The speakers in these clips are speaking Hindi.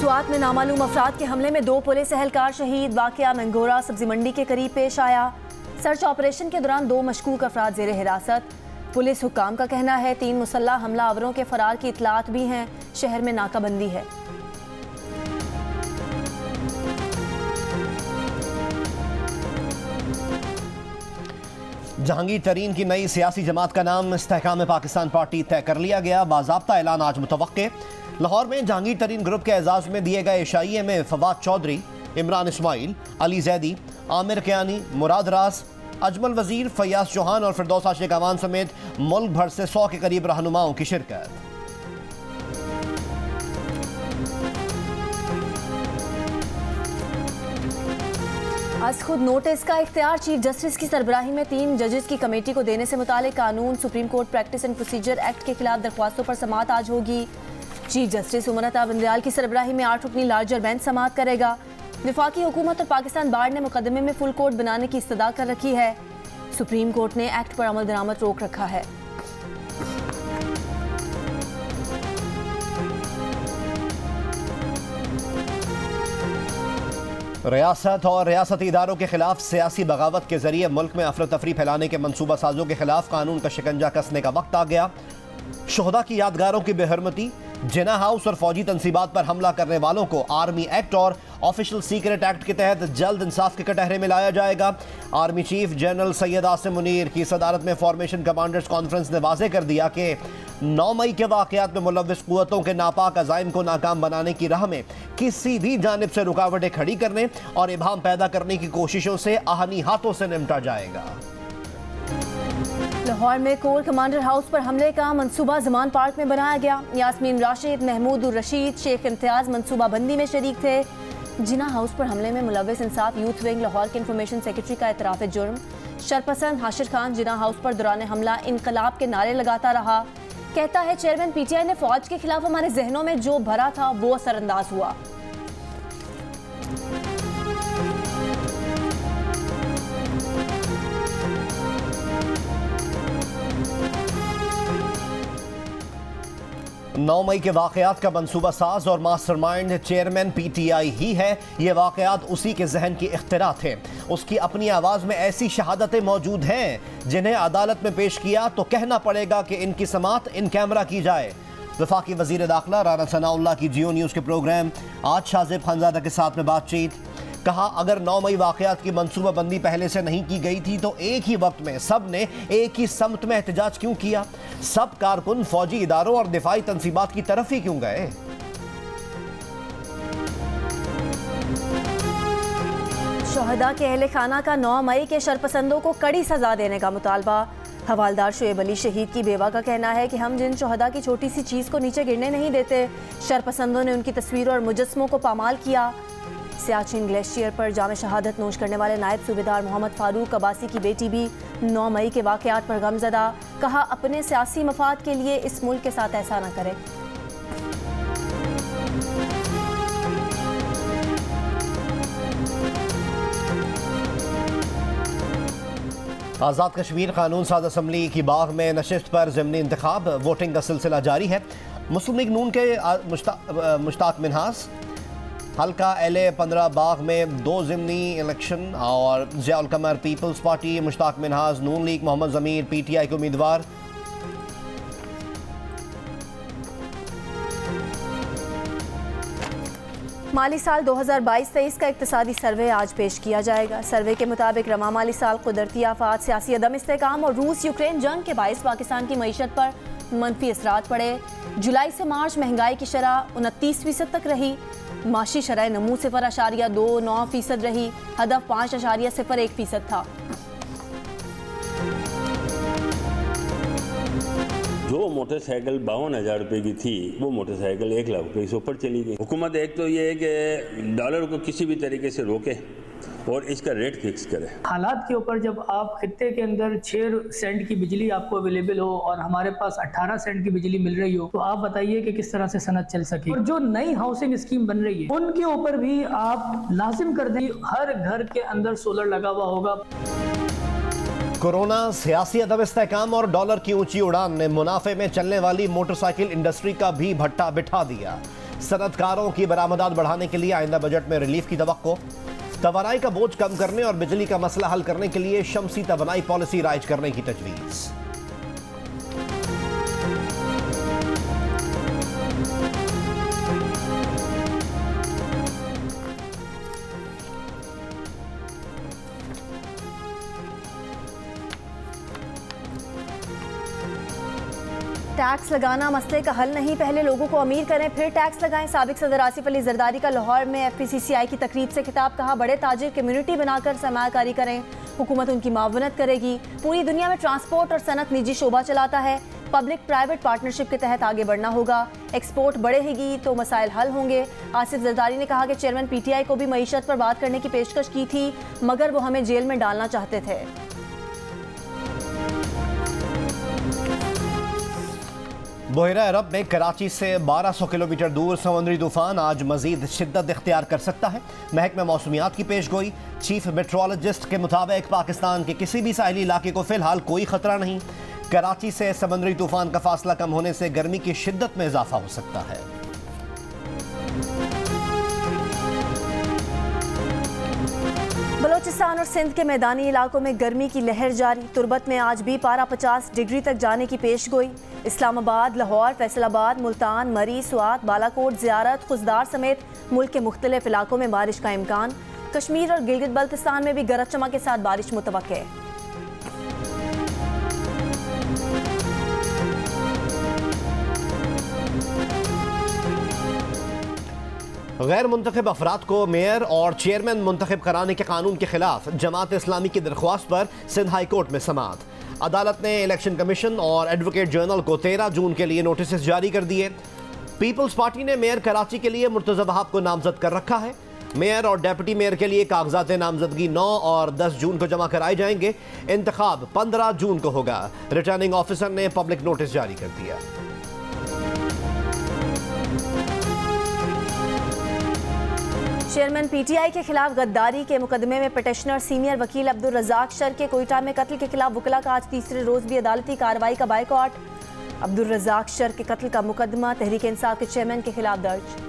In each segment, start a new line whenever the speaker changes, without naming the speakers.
मशरूआत में नामालूम अफराद के हमले में 2 पुलिस एहलकार शहीद। वाक़या मंगोरा सब्जी मंडी के करीब पेश आया। सर्च ऑपरेशन के दौरान 2 मशकूक अफराद ज़ेरे हिरासत। पुलिस हुक्काम का कहना है 3 मुसल्लह हमलावरों के फरार की इतलात भी हैं। शहर में नाकाबंदी है।
जहांगीर तरीन की नई सियासी जमात का नाम इस्तेहकाम पाकिस्तान पार्टी तय कर लिया गया। बाज़ाब्ता ऐलान आज मुतवक्के। लाहौर में जहांगीर तरीन ग्रुप के एजाज़ में दिए गए इशाइये में फवाद चौधरी, इमरान इस्माइल, अली जैदी, आमिर कियानी, मुराद रास, अजमल वजीर, फैयाज चौहान और फिरदौस आशिक अवान समेत मुल्क भर से 100 के करीब रहनुमाओं की शिरकत।
आज खुद नोटिस का इख्तियार चीफ जस्टिस की सरबराही में 3 जजेस की कमेटी को देने से मुतालिक कानून supreme court practice and procedure act के खिलाफ दरख्वास्तों पर समाअत आज होगी। चीफ जस्टिस उमर अता बंदयाल की सरबराही में 8 रुकनी लार्जर बेंच समाअत करेगा। वफाकी हुकूमत और पाकिस्तान बार ने मुकदमे में फुल कोर्ट बनाने की इस्तदा कर रखी है। सुप्रीम कोर्ट ने एक्ट पर अमल दरामद रोक रखा है।
रियासत और रियासती इदारों के खिलाफ सियासी बगावत के जरिए मुल्क में अफरा तफरी फैलाने के मनसूबा साजों के खिलाफ कानून का शिकंजा कसने का वक्त आ गया। शोहदा की यादगारों की बेहरमती, जिना हाउस और फौजी तंसीबात पर हमला करने वालों को आर्मी एक्ट और ऑफिशियल सीक्रेट एक्ट के तहत जल्द इंसाफ के कटहरे में लाया जाएगा। Army chief general Syed Asim Munir की सदारत में फॉर्मेशन कमांडर्स कॉन्फ्रेंस ने वाज़ेह कर दिया कि 9 मई के वाक़यात में मुलव्विस क़ुव्वतों के नापाक अज़ाइम को नाकाम बनाने की राह में किसी भी जानिब से रुकावटें खड़ी करने और इबाहम पैदा करने की कोशिशों से आहनी हाथों से निपटा जाएगा।
लाहौर में कोर कमांडर हाउस पर हमले का मंसूबा जमान पार्क में बनाया गया। यास्मीन राशिद, महमूद उर रशीद, शेख इम्तियाज मंसूबा बंदी में शरीक थे। जिना हाउस पर हमले में मुलव्विस इंसाफ यूथ विंग लाहौर के इंफॉर्मेशन सेक्रेटरी का एतराफ़ जुर्म। शरपसंद हाशिर खान जिना हाउस पर दौरान हमला इनकलाब के नारे लगाता रहा। कहता है चेयरमैन PTI ने फौज के खिलाफ हमारे जहनों में जो भरा था वो असरअंदाज हुआ।
नौ मई के वाक़यात का मनसूबा साज और मास्टरमाइंड चेयरमैन PTI ही है। ये वाक़यात उसी के जहन की इख्तिरा थे। उसकी अपनी आवाज़ में ऐसी शहादतें मौजूद हैं जिन्हें अदालत में पेश किया तो कहना पड़ेगा कि इनकी समाअत इन कैमरा की जाए। वफाकी वज़ीर दाखिला राना सनाउल्लाह की जियो न्यूज़ के प्रोग्राम आज शाज़ेब खानज़ादा के साथ में बातचीत। कहा अगर 9 मई वाक़यात की मनसूबाबंदी पहले से नहीं की गई थी तो एक ही वक्त में सब ने एक ही समत में एहतजाज क्यों किया? सब कारकुन फौजी इदारों और दिफाई तंसीबात की तरफ ही क्यों गए?
शोहदा के अहले खाना का 9 मई के शरपसंदों को कड़ी सजा देने का मुतालबा। हवालदार शुएब अली शहीद की बेवा का कहना है कि हम जिन शोहदा की छोटी सी चीज़ को नीचे गिरने नहीं देते, शरपसंदों ने उनकी तस्वीरों और मुजस्मों को पामाल किया। सियाचिन ग्लेशियर पर जाम शहादत नोश करने वाले नायब सूबेदार मोहम्मद फारूक अब्बासी की बेटी भी 9 मई के वाक़यात पर गमज़दा। कहा अपने सियासी मफाद के लिए इस मुल्क के साथ ऐसा न करें।
आज़ाद कश्मीर कानून साज असम्बली की बाग में नशिस्त पर ज़िमनी इंतखाब, वोटिंग का सिलसिला जारी है। मुस्लिम लीग नून के मुश्ताक मिन्हास हल्का LA 15 बाग में 2 ज़िमनी इलेक्शन और ज़ियाउल कमर पीपल्स पार्टी, मुश्ताक मिन्हास नून लीग, मोहम्मद ज़मीर PTI के उम्मीदवार।
माली साल 2022-23 का इक्तिसादी सर्वे आज पेश किया जाएगा। सर्वे के मुताबिक रमा माली साल कुदरती आफात, सियासी अदम इस्तेहकाम और रूस यूक्रेन जंग के बायस पाकिस्तान की मईशत पर मनफी असरात पड़े। जुलाई से मार्च महंगाई की शरह 29% तक रही। माशी शरह नमू 0.29% रही। हदफ 5.01% था।
जो मोटरसाइकिल 52,000 रुपये की थी वो मोटरसाइकिल 1 लाख रुपये से ऊपर चली गई। हुकूमत एक तो ये है कि डॉलर को किसी भी तरीके से रोके और इसका रेट फिक्स करे।
हालात के ऊपर जब आप खित्ते के अंदर 6 सेंट की बिजली आपको अवेलेबल हो और हमारे पास 18 सेंट की बिजली मिल रही हो, तो आप बताइए कि किस तरह से सनत चल सके। और जो नई हाउसिंग स्कीम बन रही है उनके ऊपर भी आप लाजिम कर दें हर घर के अंदर सोलर लगा हुआ होगा।
कोरोना, सियासी अदम इस्तेहकाम और डॉलर की ऊंची उड़ान ने मुनाफे में चलने वाली मोटरसाइकिल इंडस्ट्री का भी भट्टा बिठा दिया। सनतकारों की बरामदात बढ़ाने के लिए आइंदा बजट में रिलीफ की तवक्को। तवानाई का बोझ कम करने और बिजली का मसला हल करने के लिए शमसी तवानाई पॉलिसी राइज करने की तजवीज़।
टैक्स लगाना मसले का हल नहीं, पहले लोगों को अमीर करें फिर टैक्स लगाएं। साबिक सदर आसिफ अली जरदारी का लाहौर में FPCCI की तकरीब से खिताब, कहा बड़े ताजिर कम्युनिटी बनाकर सरमायाकारी करें, हुकूमत उनकी मावनत करेगी। पूरी दुनिया में ट्रांसपोर्ट और सनत निजी शोबा चलाता है, पब्लिक प्राइवेट पार्टनरशिप के तहत आगे बढ़ना होगा। एक्सपोर्ट बढ़ेगी तो मसाइल हल होंगे। आसिफ जरदारी ने कहा कि चेयरमैन PTI को भी मईशत पर बात करने की पेशकश की थी, मगर वो हमें जेल में डालना चाहते थे।
बहरा अरब में कराची से 1200 किलोमीटर दूर समुद्री तूफान आज मजीद शिद्दत इख्तियार कर सकता है। महकमा मौसमियात की पेशगोई। चीफ मेट्रोलॉजिस्ट के मुताबिक पाकिस्तान के किसी भी साहिली इलाके को फिलहाल कोई खतरा नहीं। कराची से समुद्री तूफान का फासला कम होने से गर्मी की शिद्दत में इजाफा हो सकता है।
बलोचिस्तान और सिंध के मैदानी इलाकों में गर्मी की लहर जारी। तुर्बत में आज भी पारा 50 डिग्री तक जाने की पेशगोई। इस्लामाबाद, लाहौर, फैसलाबाद, मुल्तान, मरी, स्वात, बालाकोट, ज़ियारत, खुजदार समेत मुल्क के मुख्तलिफ इलाकों में बारिश का इम्कान। कश्मीर और गिलगित बल्तिस्तान में भी गरज चमक के साथ बारिश मुतवक्के है।
गैर मुंतखब अफराद को मेयर और चेयरमैन मुंतखब कराने के कानून के खिलाफ जमात इस्लामी की दरख्वास्त पर सिंध हाई कोर्ट में समाअत। अदालत ने इलेक्शन कमीशन और एडवोकेट जनरल को 13 जून के लिए नोटिस जारी कर दिए। पीपल्स पार्टी ने मेयर कराची के लिए मुर्तज़ा वहाब को नामजद कर रखा है। मेयर और डेप्यूटी मेयर के लिए कागजात नामजदगी 9 और 10 जून को जमा कराए जाएंगे। इंतखाब 15 जून को होगा। रिटर्निंग ऑफिसर ने पब्लिक नोटिस जारी कर दिया।
चेयरमैन PTI के खिलाफ गद्दारी के मुकदमे में पिटिशनर सीनियर वकील अब्दुल रज़ाक शर के कोयटा में कत्ल के खिलाफ वकला का आज तीसरे रोज भी अदालती कार्रवाई का बायकॉट। अब्दुल रज़ाक शर के कत्ल का मुकदमा तहरीक इंसाफ के चेयरमैन के खिलाफ दर्ज।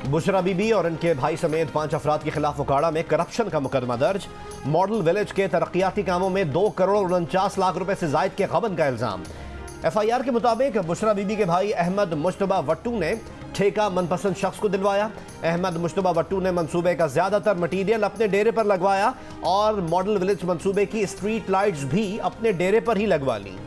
बुशरा बीबी और इनके भाई समेत 5 अफराद के खिलाफ उकाड़ा में करप्शन का मुकदमा दर्ज। मॉडल विलेज के तरक्याती कामों में 2 करोड़ 49 लाख रुपए से जायद के गबन का इल्जाम। FIR के मुताबिक बुशरा बीबी के भाई अहमद मुश्तबा वट्टू ने ठेका मनपसंद शख्स को दिलवाया। अहमद मुश्तबा वट्टू ने मंसूबे का ज्यादातर मटीरियल अपने डेरे पर लगवाया और मॉडल विलेज मंसूबे की स्ट्रीट लाइट्स भी अपने डेरे पर ही लगवा ली।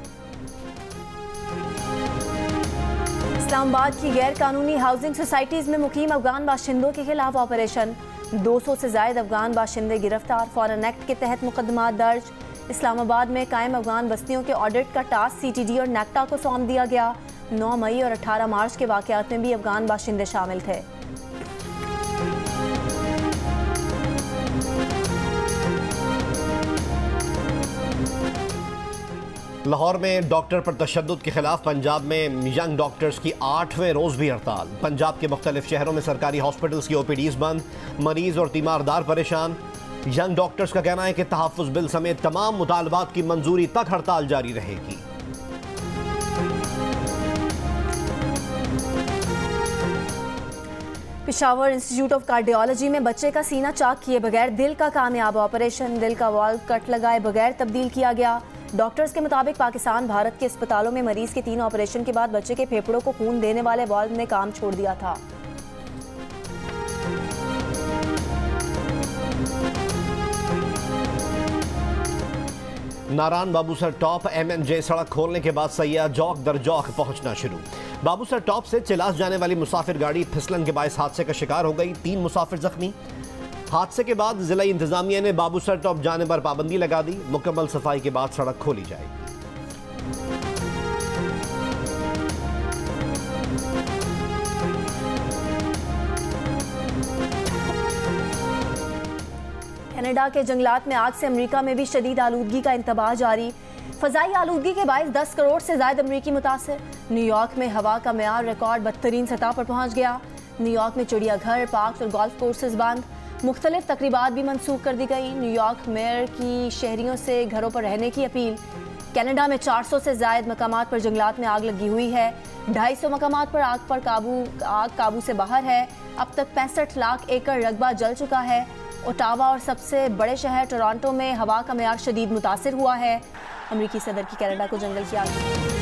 इस्लामाबाद की गैर कानूनी हाउसिंग सोसाइटीज में मुकीम अफगान बाशिंदों के खिलाफ ऑपरेशन। 200 से ज्यादा अफगान बाशिंदे गिरफ्तार। फॉरेन एक्ट के तहत मुकदमा दर्ज। इस्लामाबाद में कायम अफगान बस्तियों के ऑडिट का टास्क CTD और नेक्टा को सौंप दिया गया। 9 मई और 18 मार्च के वाकयात में भी अफगान बाशिंदे शामिल थे।
लाहौर में डॉक्टर पर तशद्दुद के खिलाफ पंजाब में यंग डॉक्टर्स की 8वें रोज भी हड़ताल। पंजाब के मुख्तलिफ शहरों में सरकारी हॉस्पिटल्स की OPDs बंद। मरीज और तीमारदार परेशान। यंग डॉक्टर्स का कहना है कि तहफ़्फ़ुज़ बिल समेत तमाम मुतालबात की मंजूरी तक हड़ताल जारी रहेगी।
पेशावर इंस्टीट्यूट ऑफ कार्डियोलॉजी में बच्चे का सीना चाक किए बगैर दिल का कामयाब ऑपरेशन। दिल का वाल्व कट लगाए बगैर तब्दील किया गया। डॉक्टर्स के मुताबिक पाकिस्तान भारत के अस्पतालों में मरीज के 3 ऑपरेशन के बाद बच्चे के फेफड़ों को खून देने वाले वाल्व ने काम छोड़ दिया था।
नारायण बाबूसर टॉप MNJ सड़क खोलने के बाद सैयाह जौक दर जौक पहुंचना शुरू। बाबूसर टॉप से चिलास जाने वाली मुसाफिर गाड़ी फिसलन के बायस हादसे का शिकार हो गई। 3 मुसाफिर जख्मी। हादसे के बाद जिला इंतजामिया ने बाबूसर टॉप जाने पर पाबंदी लगा दी। मुकम्मल सफाई के बाद सड़क खोली जाएगी।
कनाडा के जंगलात में आग से अमेरिका में भी शदीद आलूदगी का इंतबाह जारी। फजाई आलूदगी के बायस 10 करोड़ से ज्यादा अमरीकी मुतासर। न्यूयॉर्क में हवा का मेयार रिकॉर्ड 72वीं सतह पर पहुंच गया। न्यूयॉर्क में चिड़ियाघर, पार्क और गोल्फ कोर्सेज बंद। मुख्तलिफ तकरीबात भी मनसूख कर दी गई। न्यूयॉर्क मेयर की शहरियों से घरों पर रहने की अपील। कनाडा में 400 से ज़ायद मकामात पर जंगलात में आग लगी हुई है। 250 मकामात पर आग काबू से बाहर है। अब तक 65 लाख एकड़ रकबा जल चुका है। ओटावा और सबसे बड़े शहर टोरंटो में हवा का मेयार शदीद मुतासिर हुआ है। अमरीकी सदर की कनाडा को जंगल की आग